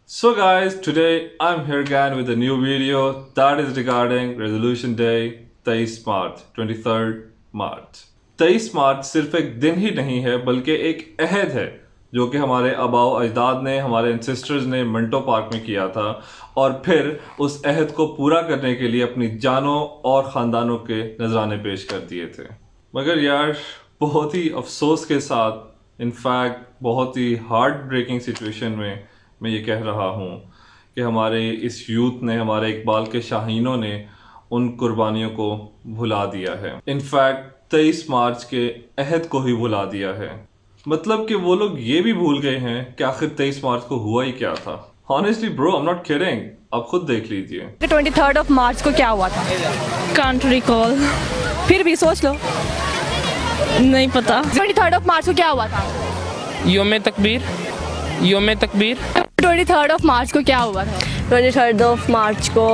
So guys, today I'm here again with a new video that is regarding Resolution Day 23 मार्च 23 मार्च 23 मार्च सिर्फ एक दिन ही नहीं है बल्कि एक अहद है जो कि हमारे आबाओ अजदाद ने, हमारे एंसेस्टर्स ने मिंटो पार्क में किया था और फिर उस अहद को पूरा करने के लिए अपनी जानों और ख़ानदानों के नजराने पेश कर दिए थे। मगर यार बहुत ही अफसोस के साथ, इनफैक्ट बहुत ही हार्ट ब्रेकिंग सिचुएशन में मैं ये कह रहा हूँ कि हमारे इस यूथ ने, हमारे इकबाल के शाहीनों ने उन कुर्बानियों को भुला दिया है। इनफैक्ट 23 मार्च के अहद को ही भुला दिया है। मतलब कि वो लोग ये भी भूल गए हैं कि आखिर 23 मार्च को हुआ ही क्या था। Honestly bro, I'm not kidding, आप खुद देख लीजिए। 23 मार्च को क्या हुआ था? Can't recall. फिर भी सोच लो। नहीं पता। 23 मार्च को क्या हुआ था? योम तकबीर। 23 मार्च को क्या हुआ था? 23 मार्च को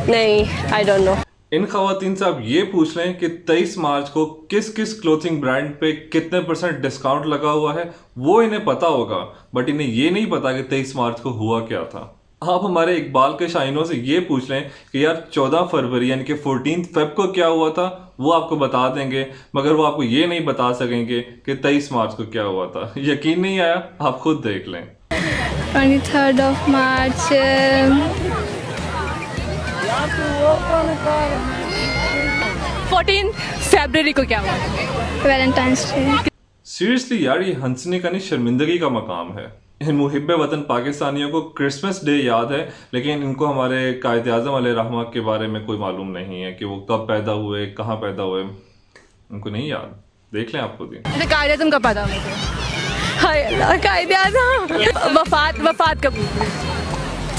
नहीं, आई डोंट नो। इन खवातीन से आप ये पूछ लें कि 23 मार्च को किस किस क्लोथिंग ब्रांड पे कितने % डिस्काउंट लगा हुआ है, वो इन्हें पता होगा, बट इन्हें ये नहीं पता कि 23 मार्च को हुआ क्या था। आप हमारे इकबाल के शाइनों से ये पूछ लें कि यार 14 फरवरी यानी कि 14 फेब को क्या हुआ था, वो आपको बता देंगे, मगर वो आपको ये नहीं बता सकेंगे कि 23 मार्च को क्या हुआ था। यकीन नहीं आया? आप खुद देख लें। 23 मार्च 14 फरवरी को क्या हुआ? Valentine's day. सीरियसली यार, ये हंसने का नहीं, शर्मिंदगी का मकाम है। इन मुहिब्बे वतन पाकिस्तानियों को क्रिसमस डे याद है, लेकिन इनको हमारे कायद आज़म अलैहिर्रहमा के बारे में कोई मालूम नहीं है कि वो कब पैदा हुए, कहाँ पैदा हुए, उनको नहीं याद। देख लें आप खुद ही। कायद आज़म कब पैदा हुए थे? हाय अल्लाह, कायद आज़म वफात कब हुई थी?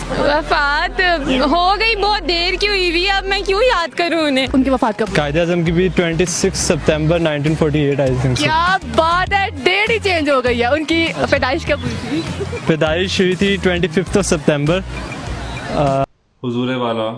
वफात हो गई, बहुत देर की हुई हुई, अब मैं क्यों याद करूं उन्हें। उनकी वफात कब हुई? कायद आज़म की भी 26 सितंबर 1948 आई थिंक। क्या बात है, डेट ही चेंज हो गई है। उनकी पैदाइश कब हुई थी? पैदाइश हुई थी 25 सितंबर। हुजूरे वाला,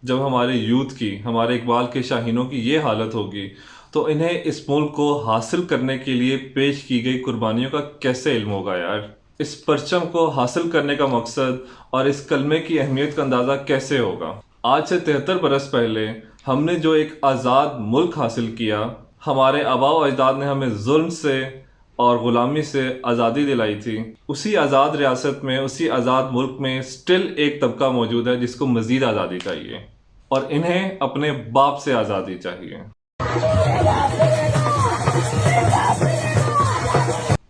जब हमारे यूथ की, हमारे इकबाल के शाहीनों की ये हालत होगी तो इन्हें इस मुल्क को हासिल करने के लिए पेश की गई कुर्बानियों का कैसे इल्म होगा यार। इस परचम को हासिल करने का मकसद और इस कलमे की अहमियत का अंदाज़ा कैसे होगा। आज से 73 बरस पहले हमने जो एक आज़ाद मुल्क हासिल किया, हमारे आबाओ अजदाद ने हमें जुल्म से और ग़ुलामी से आज़ादी दिलाई थी। उसी आज़ाद रियासत में, उसी आज़ाद मुल्क में स्टिल एक तबका मौजूद है जिसको मज़ीद आज़ादी चाहिए, और इन्हें अपने बाप से आज़ादी चाहिए,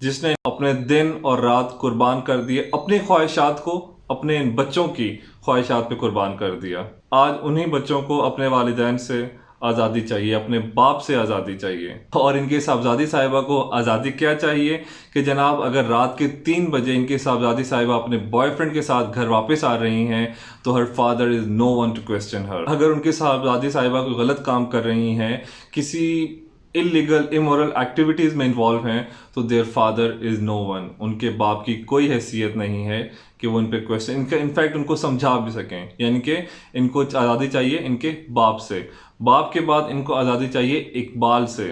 जिसने अपने दिन और रात कुर्बान कर दिए, अपनी ख्वाहिशात को अपने इन बच्चों की ख्वाहिशात पे कुर्बान कर दिया। आज उन्हीं बच्चों को अपने वालिदैन से आज़ादी चाहिए, अपने बाप से आज़ादी चाहिए। और इनके साहबजादी साहिबा को आज़ादी क्या चाहिए कि जनाब, अगर रात के 3 बजे इनके साहबजादी साहिबा अपने बॉयफ्रेंड के साथ घर वापस आ रही हैं तो her father is no one to question her. अगर उनके साहबजादी साहिबा कोई गलत काम कर रही हैं, किसी इलीगल इमोरल एक्टिविटीज़ में इन्वॉल्व हैं, तो their father is no one. उनके बाप की कोई हैसियत नहीं है कि वो इन पे क्वेश्चन, इनका इनफैक्ट उनको समझा भी सकें। यानी कि इनको आज़ादी चाहिए इनके बाप से, बाप के बाद इनको आज़ादी चाहिए इकबाल से,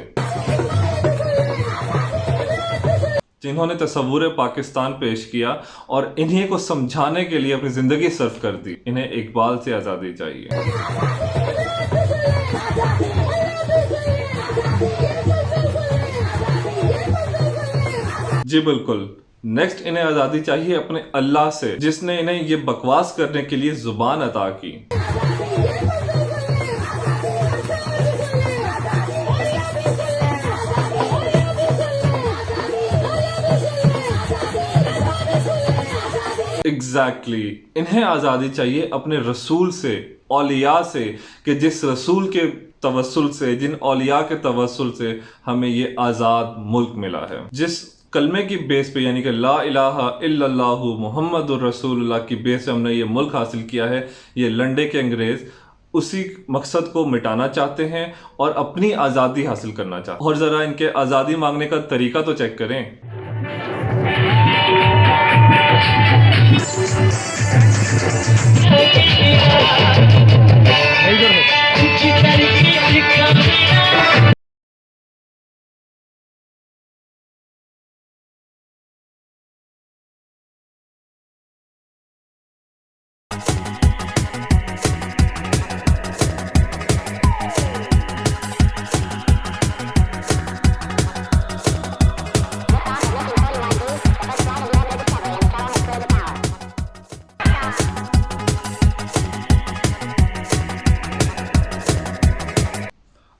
जिन्होंने तस्वुर पाकिस्तान पेश किया और इन्हीं को समझाने के लिए अपनी ज़िंदगी सर्फ कर दी। इन्हें इकबाल से आज़ादी चाहिए। जी बिल्कुल। नेक्स्ट इन्हें आज़ादी चाहिए अपने अल्लाह से, जिसने इन्हें ये बकवास करने के लिए ज़ुबान अता की। एग्जैक्टली इन्हें आज़ादी चाहिए अपने रसूल से, औलिया से, कि जिस रसूल के तवस्सुल से, जिन औलिया के तवस्सुल से हमें ये आज़ाद मुल्क मिला है, जिस कलमे की बेस पे, यानी कि ला इलाहा इल्लल्लाहु मुहम्मदुर रसूलुल्लाह की बेस पे हमने ये मुल्क हासिल किया है। ये लंडे के अंग्रेज़ उसी मकसद को मिटाना चाहते हैं और अपनी आज़ादी हासिल करना चाहते हैं। और ज़रा इनके आज़ादी मांगने का तरीका तो चेक करें।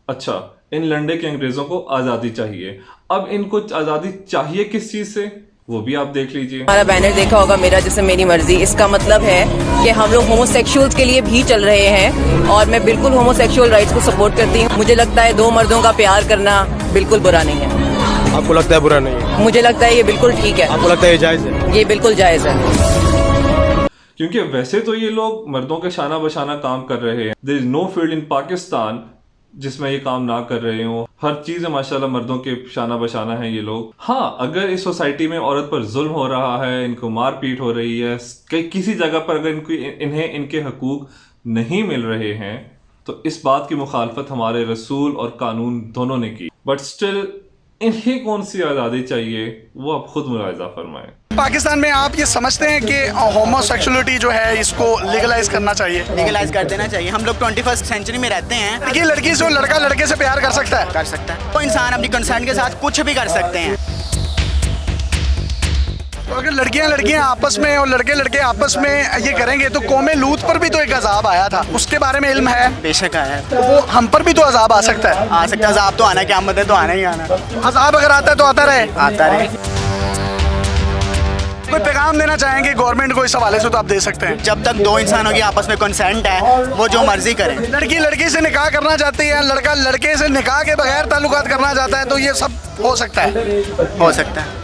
अच्छा, इन लंडे के अंग्रेजों को आज़ादी चाहिए। अब इनको आज़ादी चाहिए किस चीज़ से, वो भी आप देख लीजिए। हमारा बैनर देखा होगा, मेरा जैसे मेरी मर्जी। इसका मतलब है कि हम लोग होमोसेक्सुअल्स के लिए भी चल रहे हैं और मैं बिल्कुल होमोसेक्सुअल राइट्स को सपोर्ट करती हूँ। मुझे लगता है दो मर्दों का प्यार करना बिल्कुल बुरा नहीं है। आपको लगता है बुरा नहीं है? मुझे लगता है ये बिल्कुल ठीक है। आपको लगता है ये जायज़ है? ये बिल्कुल जायज़ है। क्योंकि वैसे तो ये लोग मर्दों के शाना बशाना काम कर रहे हैं। There is no field in Pakistan जिसमें ये काम ना कर रहे हो। हर चीज है माशाल्लाह मर्दों के शाना बशाना है ये लोग। हाँ, अगर इस सोसाइटी में औरत पर जुल्म हो रहा है, इनको मारपीट हो रही है, किसी जगह पर अगर इन्हें इनके हकूक नहीं मिल रहे हैं, तो इस बात की मुखालफत हमारे रसूल और कानून दोनों ने की। बट स्टिल इन्हें कौन सी आज़ादी चाहिए, वो आप खुद मुलाहिजा फरमाएं। पाकिस्तान में आप ये समझते हैं कि होमोसेक्सुअलिटी जो है इसको लीगलाइज करना चाहिए? लीगलाइज कर देना चाहिए। हम लोग 21st सेंचुरी में रहते हैं। लड़की लड़की से, लड़का लड़के से प्यार कर सकता है? कर सकता है। तो इंसान अपनी कंसर्न के साथ कुछ भी कर सकते हैं। तो अगर लड़कियां आपस में और लड़के लड़के आपस में ये करेंगे तो कौमे लूत पर भी तो एक अजाब आया था, उसके बारे में इल्म है? बेशक आया है। तो वो हम पर भी तो अजाब आ सकता है? आ सकता है। अजाब तो आना, क्या मत है तो आना ही आना। अजाब अगर आता है तो आता रहे। आता रहे। कोई पैगाम देना चाहेंगे गवर्नमेंट को इस हवाले से तो आप दे सकते हैं। जब तक दो इंसानों की आपस में कंसेंट है, वो जो मर्जी करें। लड़की लड़की से निकाह करना चाहती है, लड़का लड़के से निकाह के बगैर ताल्लुकात करना चाहता है, तो ये सब हो सकता है? हो सकता है।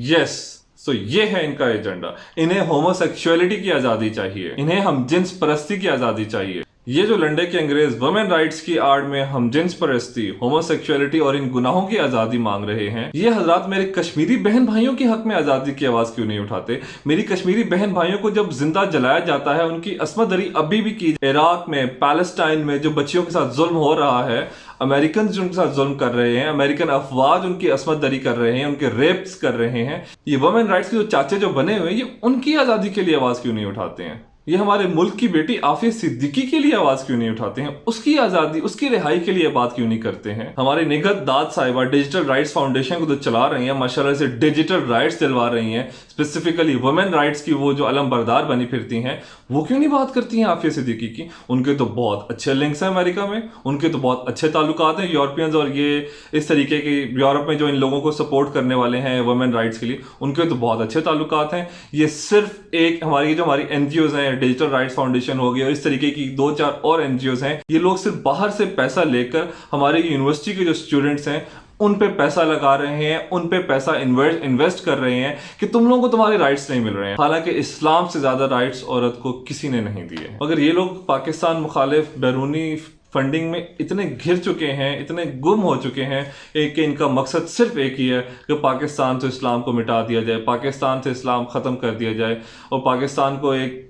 यस, सो ये है इनका एजेंडा। इन्हें होमोसेक्सुअलिटी की आज़ादी चाहिए, इन्हें हम जिन्स परस्ती की आज़ादी चाहिए। ये जो लंडे के अंग्रेज वुमेन राइट्स की आड़ में हम जिन्स परस्ती, होमोसेक्सुअलिटी और इन गुनाहों की आज़ादी मांग रहे हैं, ये हजरात मेरे कश्मीरी बहन भाइयों के हक में आज़ादी की आवाज़ क्यों नहीं उठाते? मेरी कश्मीरी बहन भाइयों को जब जिंदा जलाया जाता है, उनकी अस्मत दरी अभी भी की। इराक में, पैलेस्टाइन में जो बच्चियों के साथ जुल्म हो रहा है, अमेरिकन जो उनके साथ जुल्म कर रहे हैं, अमेरिकन अफवाज उनकी अस्मत दरी कर रहे हैं, उनके रेप्स कर रहे हैं, ये वुमेन राइट्स के जो चाचे जो बने हुए हैं, ये उनकी आज़ादी के लिए आवाज़ क्यों नहीं उठाते हैं? ये हमारे मुल्क की बेटी आफिया सिद्दीकी के लिए आवाज क्यों नहीं उठाते हैं? उसकी आजादी, उसकी रिहाई के लिए बात क्यों नहीं करते हैं? हमारे निगहत दाद साहिबा डिजिटल राइट्स फाउंडेशन को तो चला रही हैं, माशाल्लाह से डिजिटल राइट्स दिलवा रही हैं, स्पेसिफिकली वुमेन राइट्स की वो जो अलम बरदार बनी फिरती हैं, वो क्यों नहीं बात करती हैं आफिया सिद्दीकी की? उनके तो बहुत अच्छे लिंक्स हैं अमेरिका में, उनके तो बहुत अच्छे ताल्लुकात हैं यूरोपियंस और ये इस तरीके की यूरोप में जो इन लोगों को सपोर्ट करने वाले हैं वुमेन राइट्स के लिए, उनके तो बहुत अच्छे ताल्लुकात हैं। ये सिर्फ एक हमारी एनजीओज हैं, डिजिटल राइट्स फाउंडेशन हो गई और इस तरीके की 2-4 और एनजीओज हैं, ये लोग सिर्फ बाहर से पैसा लेकर हमारे यूनिवर्सिटी के जो स्टूडेंट्स हैं उन पे पैसा लगा रहे हैं, उन पे पैसा इन्वेस्ट कर रहे हैं कि तुम लोगों को तुम्हारे राइट्स नहीं मिल रहे हैं। हालांकि इस्लाम से ज्यादा राइट्स औरत को किसी ने नहीं दिए। मगर ये लोग पाकिस्तान मुखालिफ बैरूनी फंडिंग में इतने घिर चुके हैं, इतने गुम हो चुके हैं कि इनका मकसद सिर्फ एक ही है कि पाकिस्तान से इस्लाम को मिटा दिया जाए, पाकिस्तान से इस्लाम ख़त्म कर दिया जाए और पाकिस्तान को एक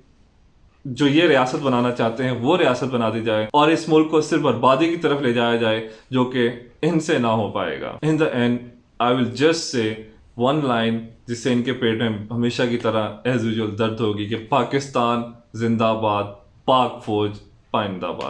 जो ये रियासत बनाना चाहते हैं वो रियासत बना दी जाए और इस मुल्क को सिर्फ बर्बादी की तरफ ले जाया जाए, जो कि इनसे ना हो पाएगा। In the and I will just say one line जिससे इनके पेट में हमेशा की तरह एज यूजुअल दर्द होगी कि पाकिस्तान जिंदाबाद, पाक फौज पाइंदाबाद।